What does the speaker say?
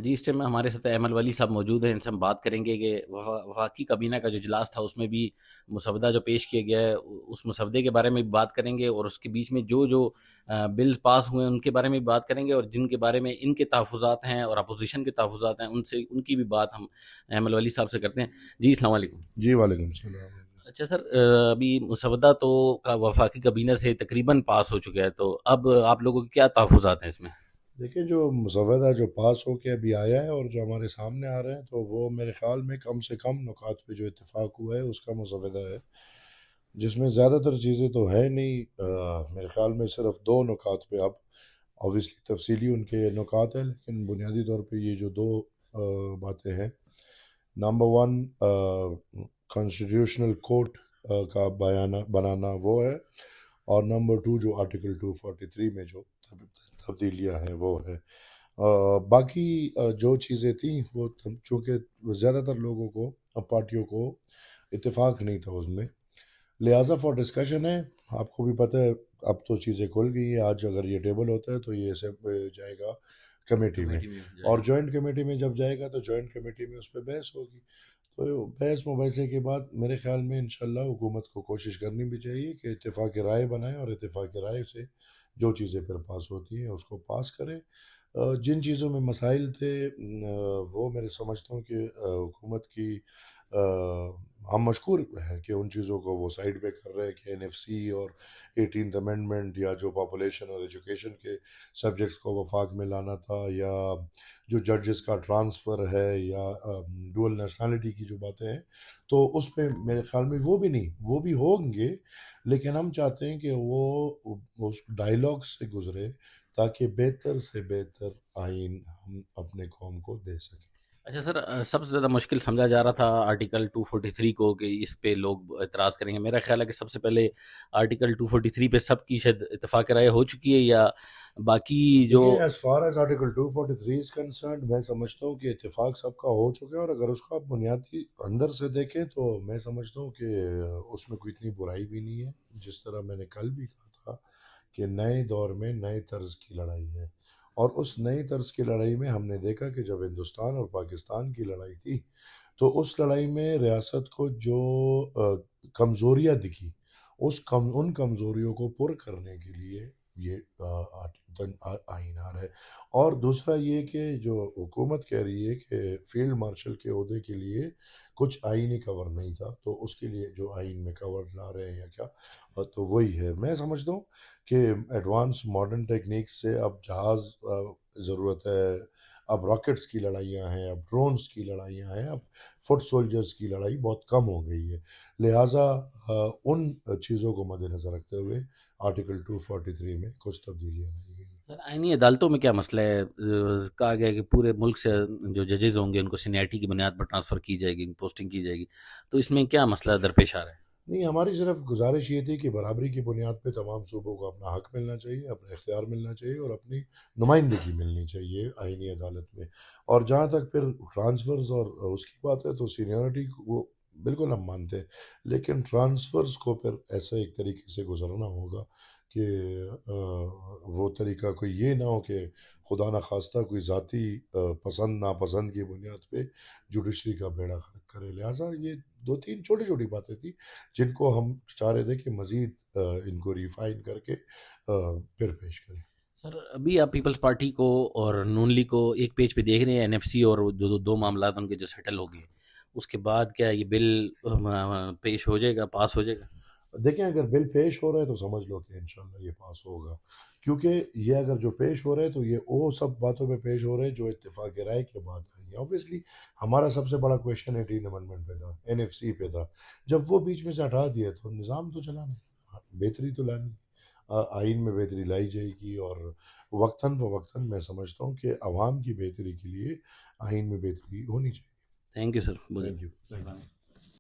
جی اس time ہمارے ساتھ ایمل ولی صاحب موجود ہیں، ان سے ہم بات کریں گے کہ وفاقی کابینہ کا جو اجلاس تھا اس میں بھی مسودہ جو پیش کیا گیا ہے اس مسودے کے بارے میں بھی بات کریں گے، اور اس کے بیچ میں جو بلز پاس ہوئے ہیں ان کے بارے میں بھی بات کریں گے، اور جن کے بارے میں ان کے تحفظات ہیں اور اپوزیشن کے تحفظات ہیں ان کی بھی بات ہم ایمل ولی صاحب سے کرتے ہیں۔ جی السلام علیکم۔ جی وعلیکم السلام۔ اچھا سر، ابھی مسودہ تو کا وفاقی کابینہ سے تقریباً پاس ہو چکا ہے، تو اب آپ لوگوں کے کیا تحفظات ہیں اس میں؟ دیکھیں جو مسودہ جو پاس ہو کے ابھی آیا ہے اور جو ہمارے سامنے آ رہے ہیں تو وہ میرے خیال میں کم سے کم نکات پہ جو اتفاق ہوا ہے اس کا مسودہ ہے، جس میں زیادہ تر چیزیں تو ہے نہیں۔ میرے خیال میں صرف دو نکات پہ اب اوبیسلی تفصیلی ان کے نکات ہیں، لیکن بنیادی طور پہ یہ جو دو باتیں ہیں، نمبر ون کانسٹیٹیوشنل کورٹ کا بنانا وہ ہے، اور نمبر ٹو جو آرٹیکل 243 میں جو تبدیلیاں ہیں وہ ہے۔ باقی جو چیزیں تھیں وہ چونکہ زیادہ تر لوگوں کو پارٹیوں کو اتفاق نہیں تھا اس میں، لہٰذا فار ڈسکشن ہے۔ آپ کو بھی پتہ ہے اب تو چیزیں کھل گئی ہیں، آج اگر یہ ٹیبل ہوتا ہے تو یہ سب جائے گا کمیٹی میں، کمیٹی میں جائے اور گا۔ جوائنٹ کمیٹی میں جب جائے گا تو جوائنٹ کمیٹی میں اس پہ بحث ہوگی۔ تو بحث مباحثے کے بعد میرے خیال میں انشاءاللہ حکومت کو کوشش کرنی بھی چاہیے کہ اتفاق رائے بنائے، اور اتفاق رائے سے جو چیزیں پھر پاس ہوتی ہیں اس کو پاس کرے۔ جن چیزوں میں مسائل تھے وہ میں سمجھتا ہوں کہ حکومت کی ہم مشکور ہیں کہ ان چیزوں کو وہ سائڈ پہ کر رہے ہیں، کہ این ایف سی اور 18th امینڈمنٹ یا جو پاپولیشن اور ایجوکیشن کے سبجیکٹس کو وفاق میں لانا تھا، یا جو ججز کا ٹرانسفر ہے، یا ڈول نیشنلٹی کی جو باتیں ہیں، تو اس پہ میرے خیال میں وہ بھی نہیں، وہ بھی ہوں گے، لیکن ہم چاہتے ہیں کہ وہ اس ڈائیلاگ سے گزرے تاکہ بہتر سے بہتر آئین ہم اپنے قوم کو دے سکیں۔ اچھا سر، سب سے زیادہ مشکل سمجھا جا رہا تھا آرٹیکل 243 کو، کہ اس پہ لوگ اعتراض کریں گے۔ میرا خیال ہے کہ سب سے پہلے آرٹیکل 243 پہ سب کی شاید اتفاق رائے ہو چکی ہے، یا باقی جو دیکھیں as far as article 243 is concerned میں سمجھتا ہوں کہ اتفاق سب کا ہو چکا ہے، اور اگر اس کو آپ بنیادی اندر سے دیکھیں تو میں سمجھتا ہوں کہ اس میں کوئی اتنی برائی بھی نہیں ہے۔ جس طرح میں نے کل بھی کہا تھا کہ نئے دور میں نئے طرز کی لڑائی ہے، اور اس نئے طرز کی لڑائی میں ہم نے دیکھا کہ جب ہندوستان اور پاکستان کی لڑائی تھی تو اس لڑائی میں ریاست کو جو کمزوریاں دکھی، ان کمزوریوں کو پر کرنے کے لیے یہ آئین آ رہا ہے۔ اور دوسرا یہ کہ جو حکومت کہہ رہی ہے کہ فیلڈ مارشل کے عہدے کے لیے کچھ آئینی کور نہیں تھا، تو اس کے لیے جو آئین میں کور لا رہے ہیں یا کیا، تو وہی ہے۔ میں سمجھتا ہوں کہ ایڈوانس ماڈرن ٹیکنیک سے اب جہاز ضرورت ہے، اب راکٹس کی لڑائیاں ہیں، اب ڈرونز کی لڑائیاں ہیں، اب فٹ سولجرز کی لڑائی بہت کم ہو گئی ہے، لہٰذا ان چیزوں کو مد نظر رکھتے ہوئے آرٹیکل 243 میں کچھ تبدیلیاں لائی گئی۔ سر آئینی عدالتوں میں کیا مسئلہ ہے؟ کہا گیا ہے کہ پورے ملک سے جو ججز ہوں گے ان کو سینئرٹی کی بنیاد پر ٹرانسفر کی جائے گی، پوسٹنگ کی جائے گی، تو اس میں کیا مسئلہ درپیش آ رہا ہے؟ نہیں، ہماری صرف گزارش یہ تھی کہ برابری کی بنیاد پہ تمام صوبوں کو اپنا حق ملنا چاہیے، اپنا اختیار ملنا چاہیے، اور اپنی نمائندگی ملنی چاہیے آئینی عدالت میں۔ اور جہاں تک پھر ٹرانسفرز اور اس کی بات ہے تو سینیورٹی کو بالکل ہم مانتے ہیں، لیکن ٹرانسفرز کو پھر ایسا ایک طریقے سے گزرنا ہوگا کہ وہ طریقہ کوئی یہ نہ ہو کہ خدا نخواستہ کوئی ذاتی پسند ناپسند کی بنیاد پہ جوڈیشری کا بیڑا غرق کرے۔ لہٰذا یہ دو تین چھوٹی چھوٹی باتیں تھیں جن کو ہم چاہ رہے تھے کہ مزید ان کو ریفائن کر کے پھر پیش کریں۔ سر ابھی آپ پیپلز پارٹی کو اور نون لیگ کو ایک پیج پہ دیکھ رہے ہیں، این ایف سی اور دو معاملات ان کے جو سیٹل ہو گئے، اس کے بعد کیا یہ بل پیش ہو جائے گا، پاس ہو جائے گا؟ دیکھیں اگر بل پیش ہو رہا ہے تو سمجھ لو کہ انشاءاللہ یہ پاس ہوگا، کیونکہ یہ اگر جو پیش ہو رہا ہے تو یہ وہ سب باتوں پہ پیش ہو رہے ہیں جو اتفاق رائے کے بعد آئی ہیں۔ اوبیسلی ہمارا سب سے بڑا کویشچن 18 امنڈمنٹ پہ تھا، این ایف سی پہ تھا، جب وہ بیچ میں سے ہٹا دیا تو نظام تو چلانا ہے، بہتری تو لانی، آئین میں بہتری لائی جائے گی، اور وقتاً فوقتاً میں سمجھتا ہوں کہ عوام کی بہتری کے لیے آئین میں بہتری ہونی چاہیے۔ تھینک یو سر، تھینک بہت یو۔